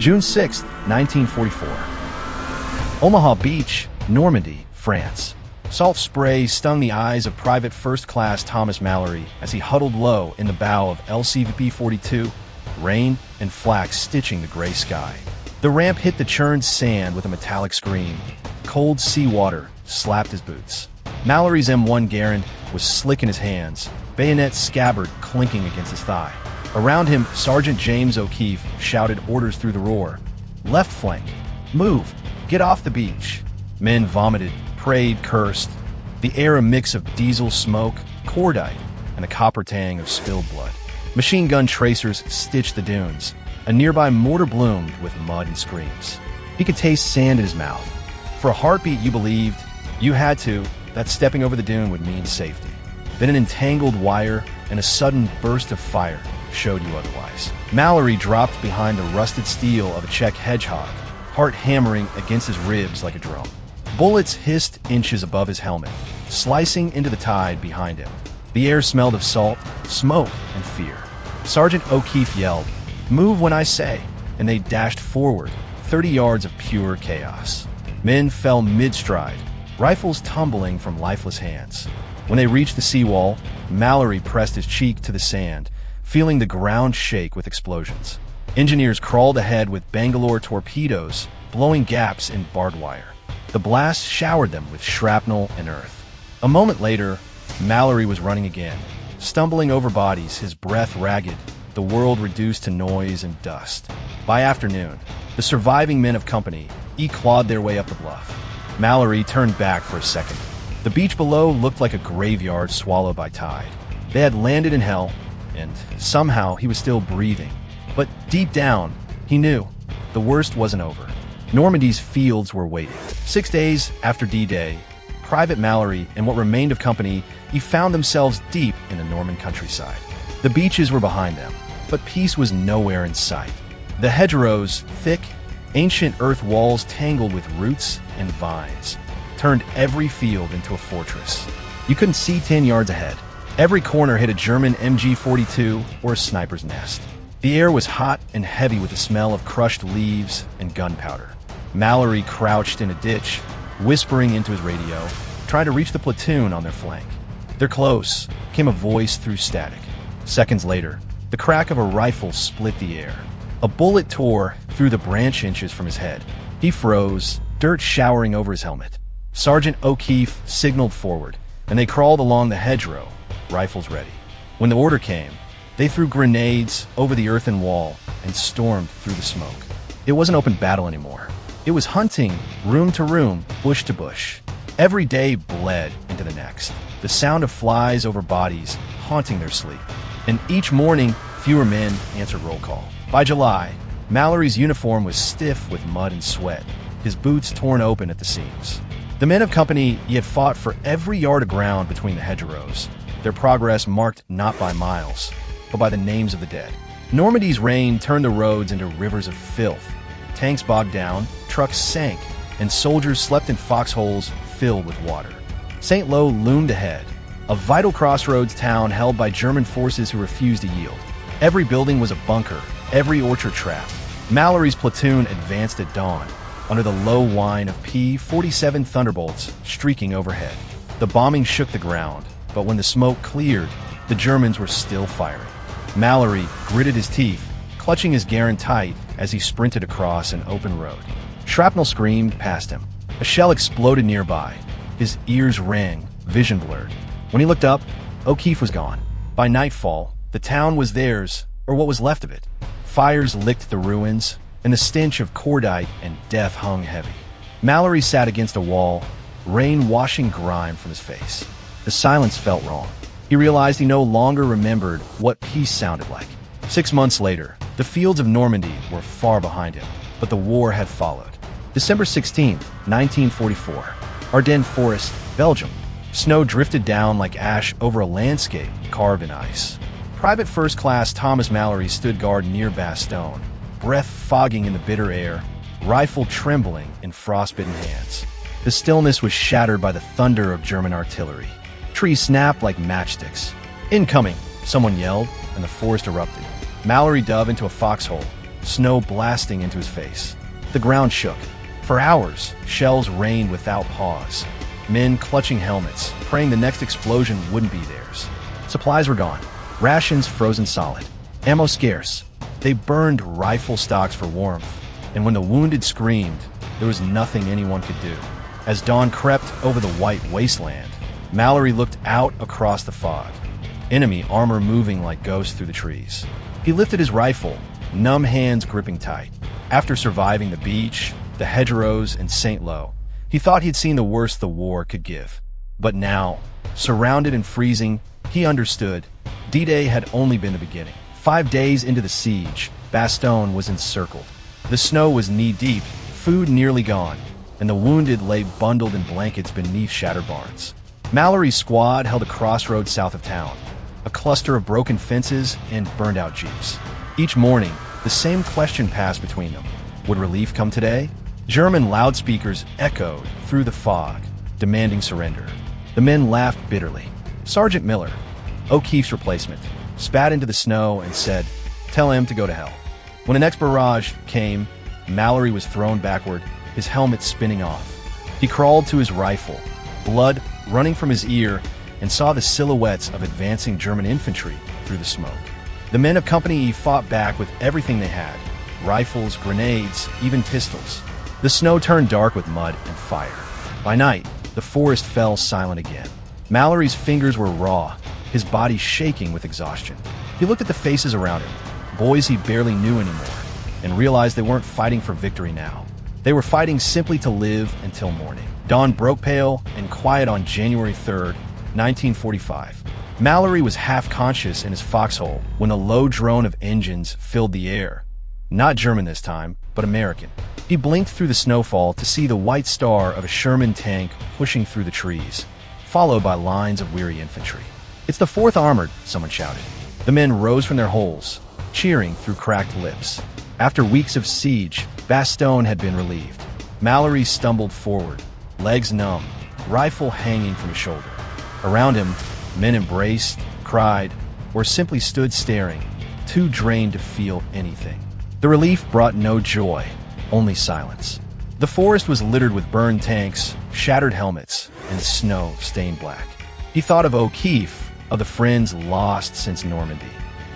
June 6, 1944. Omaha Beach, Normandy, France. Salt spray stung the eyes of Private First Class Thomas Mallory as he huddled low in the bow of LCVP-42, rain and flak stitching the gray sky. The ramp hit the churned sand with a metallic scream. Cold seawater slapped his boots. Mallory's M1 Garand was slick in his hands, bayonet scabbard clinking against his thigh. Around him, Sergeant James O'Keefe shouted orders through the roar. Left flank. Move. Get off the beach. Men vomited, prayed, cursed. The air a mix of diesel smoke, cordite, and a copper tang of spilled blood. Machine gun tracers stitched the dunes. A nearby mortar bloomed with mud and screams. He could taste sand in his mouth. For a heartbeat you believed, you had to, that stepping over the dune would mean safety. Then an entangled wire and a sudden burst of fire showed you otherwise. Mallory dropped behind the rusted steel of a Czech hedgehog, heart hammering against his ribs like a drum. Bullets hissed inches above his helmet, slicing into the tide behind him. The air smelled of salt, smoke, and fear. Sergeant O'Keefe yelled, "Move when I say," and they dashed forward, 30 yards of pure chaos. Men fell mid-stride, rifles tumbling from lifeless hands. When they reached the seawall, Mallory pressed his cheek to the sand, feeling the ground shake with explosions. Engineers crawled ahead with Bangalore torpedoes, blowing gaps in barbed wire. The blast showered them with shrapnel and earth. A moment later, Mallory was running again, stumbling over bodies, his breath ragged, the world reduced to noise and dust. By afternoon, the surviving men of Company E clawed their way up the bluff. Mallory turned back for a second. The beach below looked like a graveyard swallowed by tide. They had landed in hell, and somehow he was still breathing. But deep down, he knew the worst wasn't over. Normandy's fields were waiting. 6 days after D-Day, Private Mallory and what remained of Company E found themselves deep in the Norman countryside. The beaches were behind them, but peace was nowhere in sight. The hedgerows, thick, ancient earth walls tangled with roots and vines, turned every field into a fortress. You couldn't see 10 yards ahead. Every corner hid a German MG-42 or a sniper's nest. The air was hot and heavy with the smell of crushed leaves and gunpowder. Mallory crouched in a ditch, whispering into his radio, trying to reach the platoon on their flank. "They're close," came a voice through static. Seconds later, the crack of a rifle split the air. A bullet tore through the branch inches from his head. He froze, dirt showering over his helmet. Sergeant O'Keefe signaled forward, and they crawled along the hedgerow, rifles ready. When the order came, they threw grenades over the earthen wall and stormed through the smoke. It wasn't open battle anymore. It was hunting, room to room, bush to bush. Every day bled into the next, the sound of flies over bodies haunting their sleep. And each morning, fewer men answered roll call. By July, Mallory's uniform was stiff with mud and sweat, his boots torn open at the seams. The men of Company E had fought for every yard of ground between the hedgerows, their progress marked not by miles, but by the names of the dead. Normandy's rain turned the roads into rivers of filth. Tanks bogged down, trucks sank, and soldiers slept in foxholes filled with water. St. Lo loomed ahead, a vital crossroads town held by German forces who refused to yield. Every building was a bunker, every orchard trap. Mallory's platoon advanced at dawn, under the low whine of P-47 Thunderbolts streaking overhead. The bombing shook the ground, but when the smoke cleared, the Germans were still firing. Mallory gritted his teeth, clutching his Garand tight as he sprinted across an open road. Shrapnel screamed past him. A shell exploded nearby. His ears rang, vision blurred. When he looked up, O'Keefe was gone. By nightfall, the town was theirs, or what was left of it. Fires licked the ruins, and the stench of cordite and death hung heavy. Mallory sat against a wall, rain washing grime from his face. The silence felt wrong. He realized he no longer remembered what peace sounded like. 6 months later, the fields of Normandy were far behind him, but the war had followed. December 16, 1944, Ardennes Forest, Belgium. Snow drifted down like ash over a landscape carved in ice. Private First Class Thomas Mallory stood guard near Bastogne, breath fogging in the bitter air, rifle trembling in frostbitten hands. The stillness was shattered by the thunder of German artillery. Trees snapped like matchsticks. "Incoming!" someone yelled, and the forest erupted. Mallory dove into a foxhole, snow blasting into his face. The ground shook. For hours, shells rained without pause. Men clutching helmets, praying the next explosion wouldn't be theirs. Supplies were gone. Rations frozen solid. Ammo scarce. They burned rifle stocks for warmth. And when the wounded screamed, there was nothing anyone could do. As dawn crept over the white wasteland, Mallory looked out across the fog. Enemy armor moving like ghosts through the trees. He lifted his rifle, numb hands gripping tight. After surviving the beach, the hedgerows, and St. Lo, he thought he'd seen the worst the war could give. But now, surrounded and freezing, he understood. D-Day had only been the beginning. 5 days into the siege, Bastogne was encircled. The snow was knee-deep, food nearly gone, and the wounded lay bundled in blankets beneath shattered barns. Mallory's squad held a crossroads south of town, a cluster of broken fences and burned-out jeeps. Each morning, the same question passed between them. Would relief come today? German loudspeakers echoed through the fog, demanding surrender. The men laughed bitterly. Sergeant Miller, O'Keefe's replacement, spat into the snow and said, "Tell him to go to hell." When the next barrage came, Mallory was thrown backward, his helmet spinning off. He crawled to his rifle, blood running from his ear, and saw the silhouettes of advancing German infantry through the smoke. The men of Company E fought back with everything they had: rifles, grenades, even pistols. The snow turned dark with mud and fire. By night, the forest fell silent again. Mallory's fingers were raw, his body shaking with exhaustion. He looked at the faces around him, boys he barely knew anymore, and realized they weren't fighting for victory now. They were fighting simply to live until morning. Dawn broke pale and quiet on January 3rd, 1945. Mallory was half-conscious in his foxhole when a low drone of engines filled the air. Not German this time, but American. He blinked through the snowfall to see the white star of a Sherman tank pushing through the trees, followed by lines of weary infantry. "It's the 4th Armored," someone shouted. The men rose from their holes, cheering through cracked lips. After weeks of siege, Bastogne had been relieved. Mallory stumbled forward, legs numb, rifle hanging from his shoulder. Around him, men embraced, cried, or simply stood staring, too drained to feel anything. The relief brought no joy, only silence. The forest was littered with burned tanks, shattered helmets, and snow stained black. He thought of O'Keefe, of the friends lost since Normandy,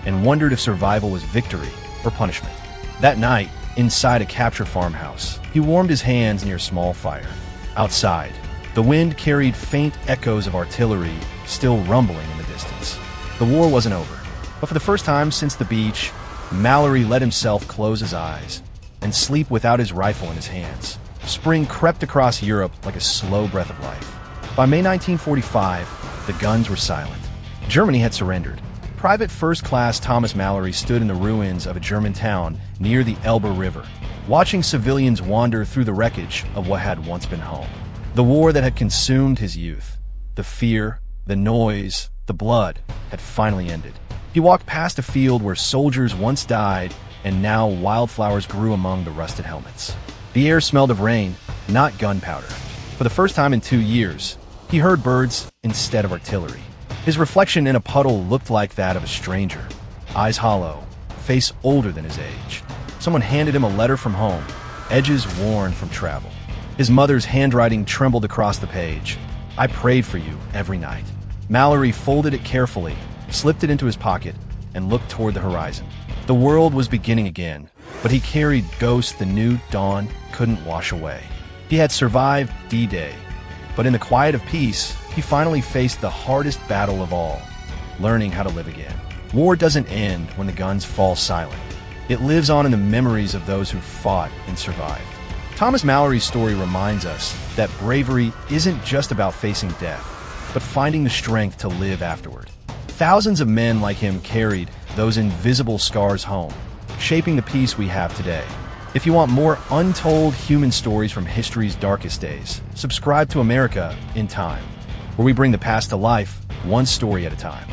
and wondered if survival was victory or punishment. That night, inside a captured farmhouse, he warmed his hands near a small fire. Outside, the wind carried faint echoes of artillery still rumbling in the distance. The war wasn't over, but for the first time since the beach, Mallory let himself close his eyes and sleep without his rifle in his hands. Spring crept across Europe like a slow breath of life. By May 1945, the guns were silent. Germany had surrendered. Private First Class Thomas Mallory stood in the ruins of a German town near the Elbe River, watching civilians wander through the wreckage of what had once been home. The war that had consumed his youth, the fear, the noise, the blood, had finally ended. He walked past a field where soldiers once died, and now wildflowers grew among the rusted helmets. The air smelled of rain, not gunpowder. For the first time in 2 years, he heard birds instead of artillery. His reflection in a puddle looked like that of a stranger, eyes hollow, face older than his age. Someone handed him a letter from home, edges worn from travel. His mother's handwriting trembled across the page. "I prayed for you every night." Mallory folded it carefully, slipped it into his pocket, and looked toward the horizon. The world was beginning again, but he carried ghosts the new dawn couldn't wash away. He had survived D-Day, but in the quiet of peace, he finally faced the hardest battle of all, learning how to live again. War doesn't end when the guns fall silent. It lives on in the memories of those who fought and survived. Thomas Mallory's story reminds us that bravery isn't just about facing death, but finding the strength to live afterward. Thousands of men like him carried those invisible scars home, shaping the peace we have today. If you want more untold human stories from history's darkest days, subscribe to America in Time, where we bring the past to life, one story at a time.